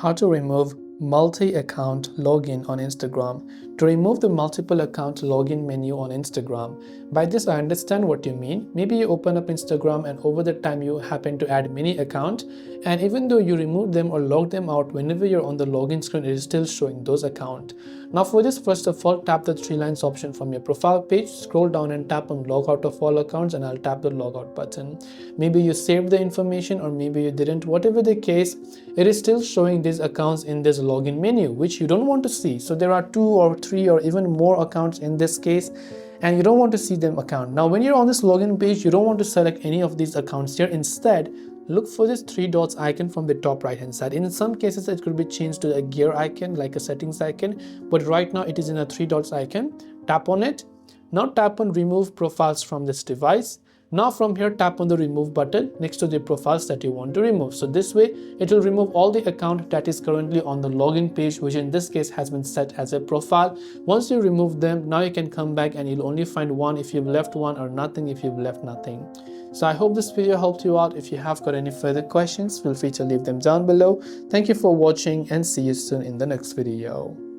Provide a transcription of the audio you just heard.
how to remove multi-account login on Instagram. To remove the multiple account login menu on Instagram. By this I understand what you mean. Maybe you open up Instagram and over the time you happen to add many accounts, and even though you remove them or log them out, whenever you're on the login screen it is still showing those accounts. Now for this, first of all, tap the three lines option from your profile page, scroll down and tap on log out of all accounts, and I'll tap the logout button. Maybe you saved the information or maybe you didn't. Whatever the case, it is still showing these accounts in this login menu, which you don't want to see. So there are 2 or 3 or even more accounts in this case, and you don't want to see them account. Now when you're on this login page, you don't want to select any of these accounts here. Instead, look for this 3 dots icon from the top right hand side. In some cases it could be changed to a gear icon, like a settings icon, but right now it is in a 3 dots icon. Tap on it. Now tap on remove profiles from this device. Now from here, tap on the remove button next to the profiles that you want to remove. So this way it will remove all the account that is currently on the login page, which in this case has been set as a profile. Once you remove them, now you can come back and you'll only find one if you've left one, or nothing if you've left nothing. So I hope this video helped you out. If you have got any further questions, feel free to leave them down below. Thank you for watching and see you soon in the next video.